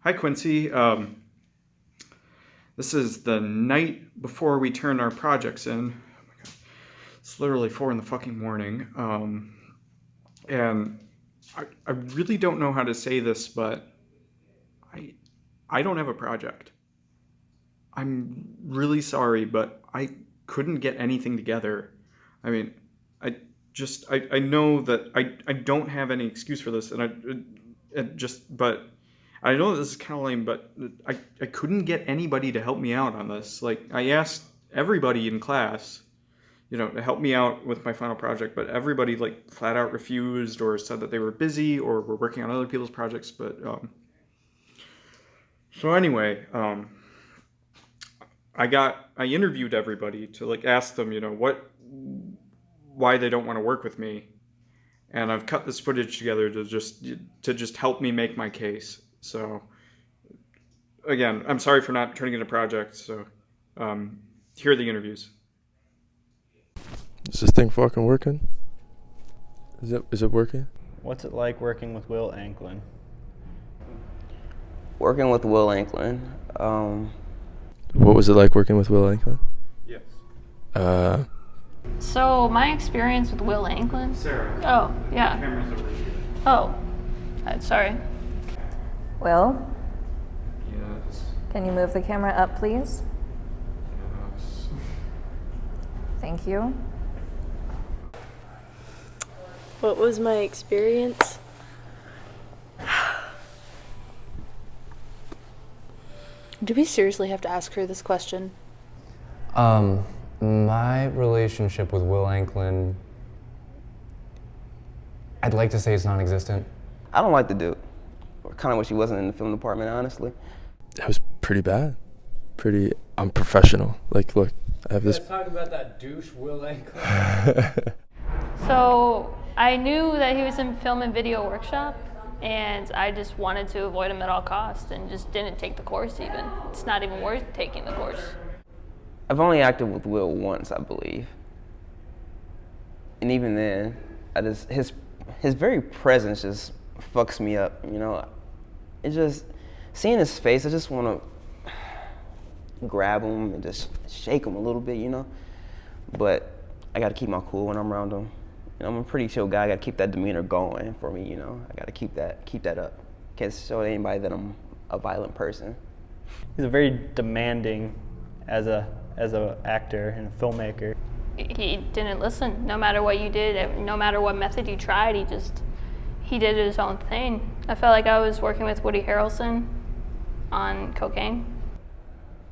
Hi, Quincy. This is the night before we turn our projects in. Oh my God. It's literally 4 in the fucking morning. And I really don't know how to say this, but I don't have a project. I'm really sorry, but I couldn't get anything together. I mean, I know that I don't have any excuse for this, but I know this is kind of lame, but I couldn't get anybody to help me out on this. Like, I asked everybody in class, to help me out with my final project, but everybody, like, flat out refused or said that they were busy or were working on other people's projects. But, so anyway, I interviewed everybody to, like, ask them, why they don't want to work with me. And I've cut this footage together to just help me make my case. So, again, I'm sorry for not turning in a project. So, here are the interviews. Is this thing fucking working? Is it working? What's it like working with Will Anklin? Working with Will Anklin. What was it like working with Will Anklin? Yes. So my experience with Will Anklin. Sarah. Oh, yeah. The camera's over here. Oh, sorry. Will, Yes. can you move the camera up, please? Yes. Thank you. What was my experience? Do we seriously have to ask her this question? My relationship with Will Anklin, I'd like to say it's non-existent. I don't like the dude. I kind of wish he wasn't in the film department, honestly. It was pretty bad. Pretty unprofessional. Like, look, I have this. Let's talk about that douche Will Anklin. So I knew that he was in film and video workshop, and I just wanted to avoid him at all costs and just didn't take the course even. It's not even worth taking the course. I've only acted with Will once, I believe. And even then, his very presence just fucks me up, It just, seeing his face, I just want to grab him and just shake him a little bit, But I got to keep my cool when I'm around him. I'm a pretty chill guy. I got to keep that demeanor going for me, I got to keep that up. Can't show anybody that I'm a violent person. He's a very demanding as a actor and a filmmaker. He didn't listen. No matter what you did, no matter what method you tried, he did his own thing. I felt like I was working with Woody Harrelson on cocaine.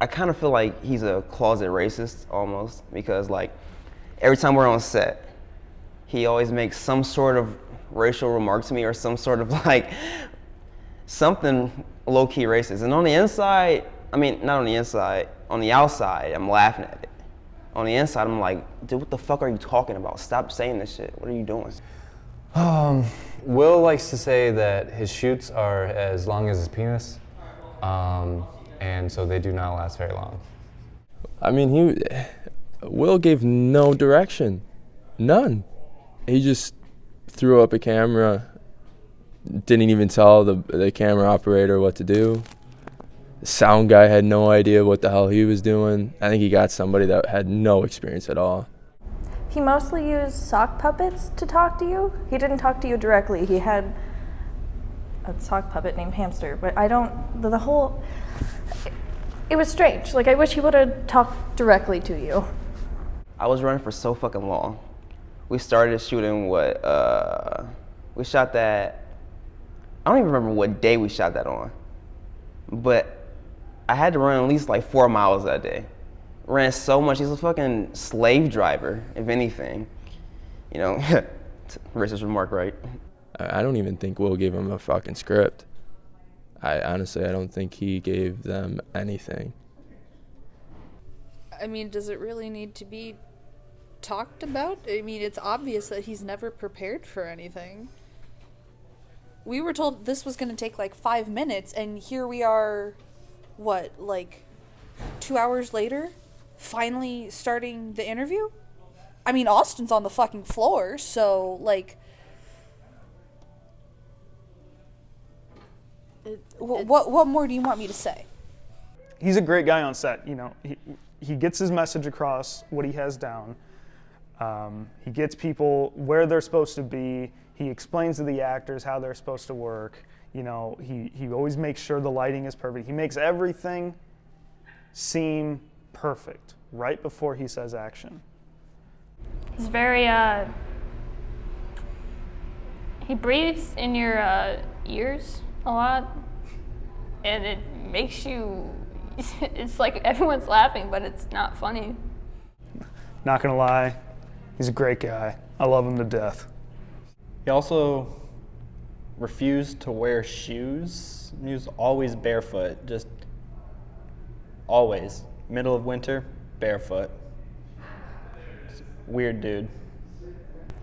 I kind of feel like he's a closet racist almost, because like every time we're on set, he always makes some sort of racial remark to me or some sort of like something low-key racist. And on the inside, not on the inside, on the outside, I'm laughing at it. On the inside, I'm like, dude, what the fuck are you talking about? Stop saying this shit. What are you doing? Will likes to say that his shoots are as long as his penis, and so they do not last very long. Will gave no direction. None. He just threw up a camera, didn't even tell the camera operator what to do. The sound guy had no idea what the hell he was doing. I think he got somebody that had no experience at all. He mostly used sock puppets to talk to you. He didn't talk to you directly. He had a sock puppet named Hamster, but it was strange. Like, I wish he would have talked directly to you. I was running for so fucking long. We started shooting we shot that, I don't even remember what day we shot that on, but I had to run at least like 4 miles that day. Ran so much. He's a fucking slave driver, if anything. Racist remark, right? I don't even think Will gave him a fucking script. I don't think he gave them anything. Does it really need to be talked about? It's obvious that he's never prepared for anything. We were told this was going to take like 5 minutes, and here we are, 2 hours later, finally starting the interview? Austin's on the fucking floor, so, What more do you want me to say? He's a great guy on set. You know, he gets his message across, what he has down. He gets people where they're supposed to be. He explains to the actors how they're supposed to work. You know, he always makes sure the lighting is perfect. He makes everything seem perfect right before he says action. He's very, he breathes in your ears a lot, and it makes you, it's like everyone's laughing, but it's not funny. Not gonna lie, he's a great guy. I love him to death. He also refused to wear shoes. He was always barefoot, just always. Middle of winter, barefoot. Weird dude.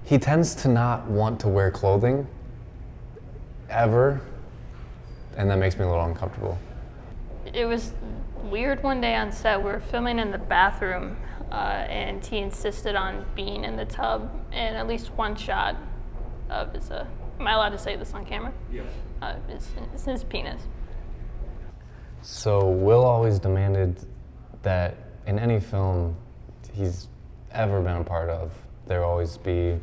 He tends to not want to wear clothing ever, and that makes me a little uncomfortable. It was weird one day on set. We were filming in the bathroom, and he insisted on being in the tub in at least one shot of his, am I allowed to say this on camera? Yes. His penis. So Will always demanded that in any film he's ever been a part of, there always be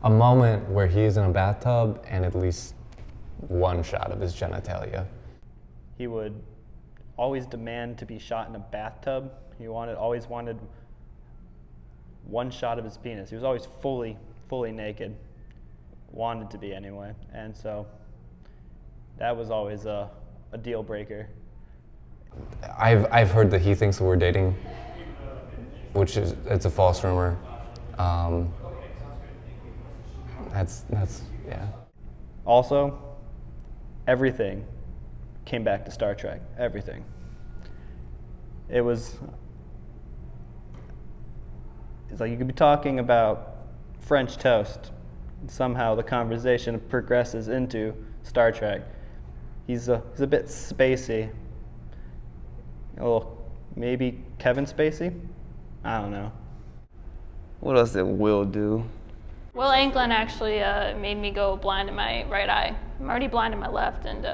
a moment where he's in a bathtub and at least one shot of his genitalia. He would always demand to be shot in a bathtub. He always wanted one shot of his penis. He was always fully naked. Wanted to be anyway. And so that was always a deal breaker. I've heard that he thinks that we're dating, which it's a false rumor. That's yeah. Also, everything came back to Star Trek. Everything. It's like you could be talking about French toast. Somehow the conversation progresses into Star Trek. He's a bit spacey. A little, maybe Kevin Spacey? I don't know. What else did Will do? Will Anklin actually made me go blind in my right eye. I'm already blind in my left, and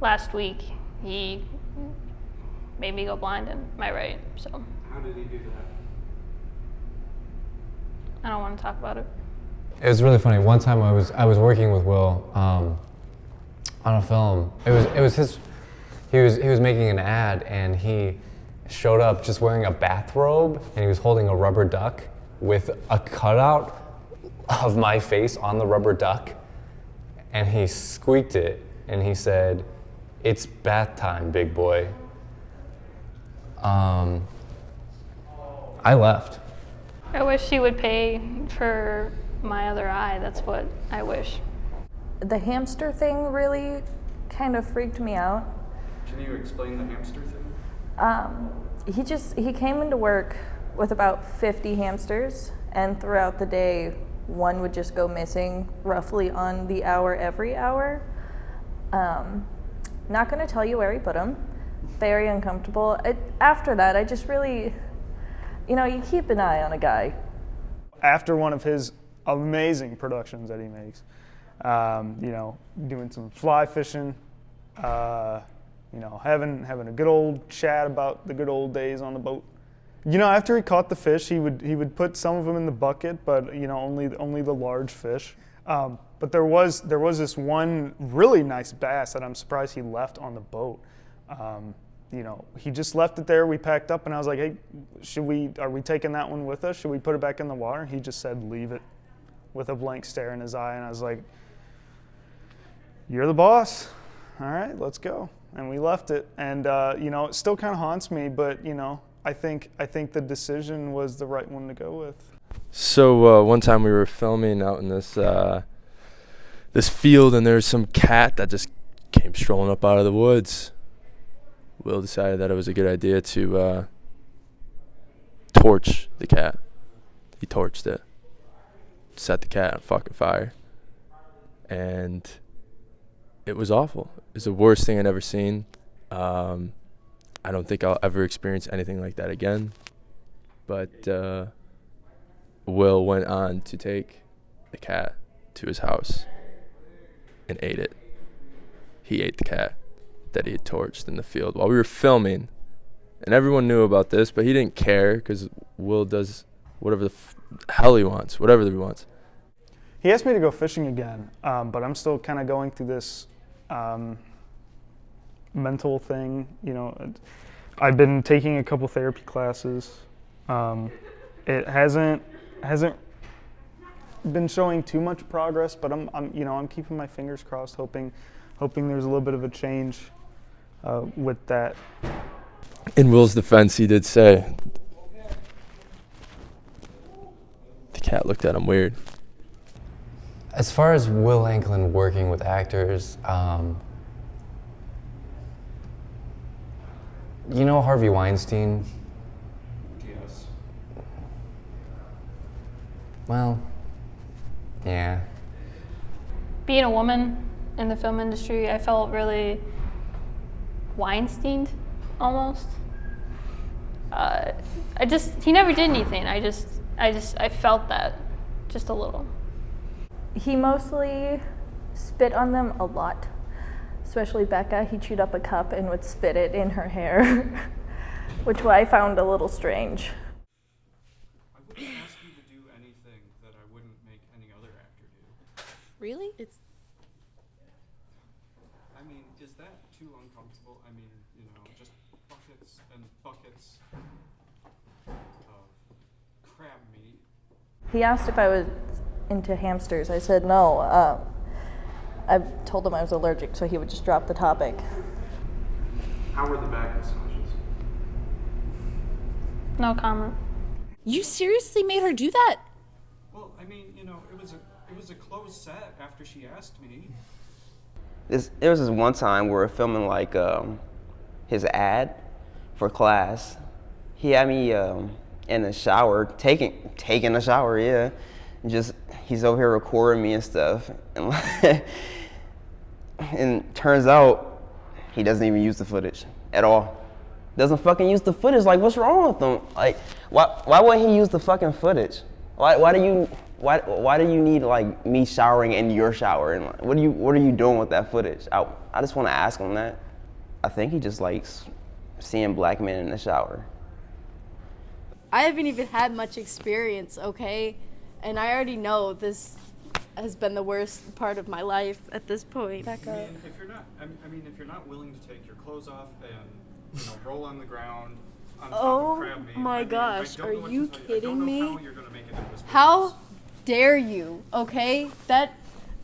last week he made me go blind in my right. So. How did he do that? I don't want to talk about it. It was really funny. One time I was working with Will on a film. It was his. He was making an ad, and he showed up just wearing a bathrobe, and he was holding a rubber duck with a cutout of my face on the rubber duck, and he squeaked it, and he said, "It's bath time, big boy." I left. I wish he would pay for my other eye. That's what I wish. The hamster thing really kind of freaked me out. Can you explain the hamster thing? He came into work with about 50 hamsters, and throughout the day, one would just go missing roughly on the hour every hour. Not going to tell you where he put them. Very uncomfortable. After that, I just really, you keep an eye on a guy. After one of his amazing productions that he makes, doing some fly fishing, having a good old chat about the good old days on the boat. After he caught the fish, he would put some of them in the bucket, but only the large fish. But there was this one really nice bass that I'm surprised he left on the boat. He just left it there. We packed up, and I was like, "Hey, are we taking that one with us? Should we put it back in the water?" He just said, "Leave it," with a blank stare in his eye, and I was like, "You're the boss. All right, let's go." And we left it, and it still kind of haunts me, but I think the decision was the right one to go with. So one time we were filming out in this field, and there was some cat that just came strolling up out of the woods. Will decided that it was a good idea to torch the cat. He torched it, set the cat on fucking fire, and it was awful. It was the worst thing I'd ever seen. I don't think I'll ever experience anything like that again. But Will went on to take the cat to his house and ate it. He ate the cat that he had torched in the field while we were filming. And everyone knew about this, but he didn't care because Will does whatever the hell he wants, whatever he wants. He asked me to go fishing again, but I'm still kind of going through this mental thing. You know, I've been taking a couple therapy classes. It hasn't been showing too much progress, but I'm keeping my fingers crossed, hoping there's a little bit of a change with that. In Will's defense, he did say the cat looked at him weird. As far as Will Anklin working with actors, you know Harvey Weinstein? Yes. Well, yeah. Being a woman in the film industry, I felt really Weinsteined almost. He never did anything. I felt that just a little. He mostly spit on them a lot, especially Becca. He chewed up a cup and would spit it in her hair, which I found a little strange. I wouldn't ask you to do anything that I wouldn't make any other actor do. Really? I mean, is that too uncomfortable? I mean, you know, just buckets and buckets of crab meat. He asked if I was into hamsters. I said no. I told him I was allergic, so he would just drop the topic. How were the back massages? No comment. You seriously made her do that? Well, I mean, you know, it was a closed set after she asked me. There was this one time we were filming like his ad for class. He had me in the shower, taking a shower, yeah. Just he's over here recording me and stuff, and and turns out he doesn't even use the footage at all. Doesn't fucking use the footage. Like, what's wrong with him? Like, why wouldn't he use the fucking footage? Why do you need like me showering in your shower? And like, what are you doing with that footage? I just want to ask him that. I think he just likes seeing black men in the shower. I haven't even had much experience, okay? And I already know this has been the worst part of my life at this point. I mean, if you're not willing to take your clothes off and, you know, roll on the ground on top of crab meat. My I mean, gosh, I don't are know what you to tell you. kidding I don't know me? how you're gonna make it in this business. How dare you, okay?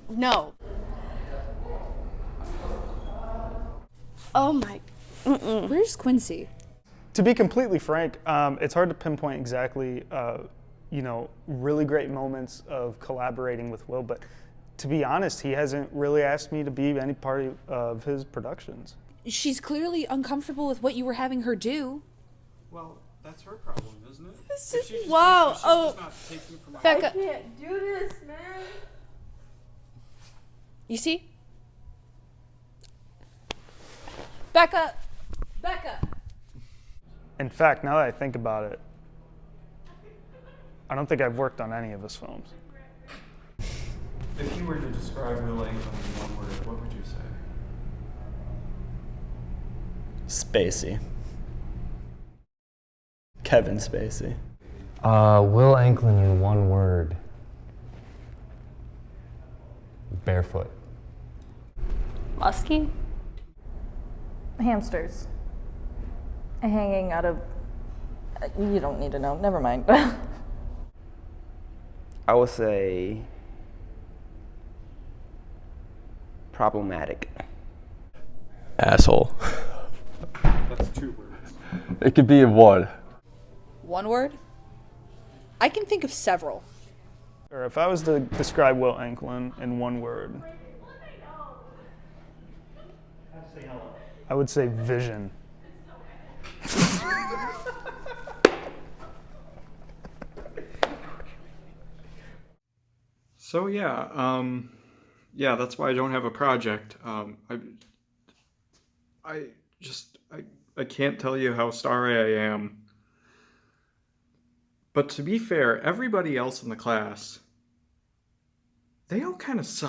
No. Oh my, Where's Quincy? To be completely frank, it's hard to pinpoint exactly, really great moments of collaborating with Will, but to be honest, he hasn't really asked me to be any part of his productions. She's clearly uncomfortable with what you were having her do. Well, that's her problem, isn't it? This If is- she's just- wow, if she's oh. just not taking from my Becca, can't do this, man. you see? Becca! In fact, now that I think about it, I don't think I've worked on any of his films. If you were to describe Will Anklin in one word, what would you say? Spacey. Kevin Spacey. Will Anklin in one word. Barefoot. Musky? Hamsters. Hanging out of. You don't need to know. Never mind. I would say problematic. Asshole. That's 2 words. It could be in one. one word? I can think of several. Or if I was to describe Will Anklin in one word, I would say vision. So yeah, that's why I don't have a project. I can't tell you how sorry I am. But to be fair, everybody else in the class, they all kind of suck.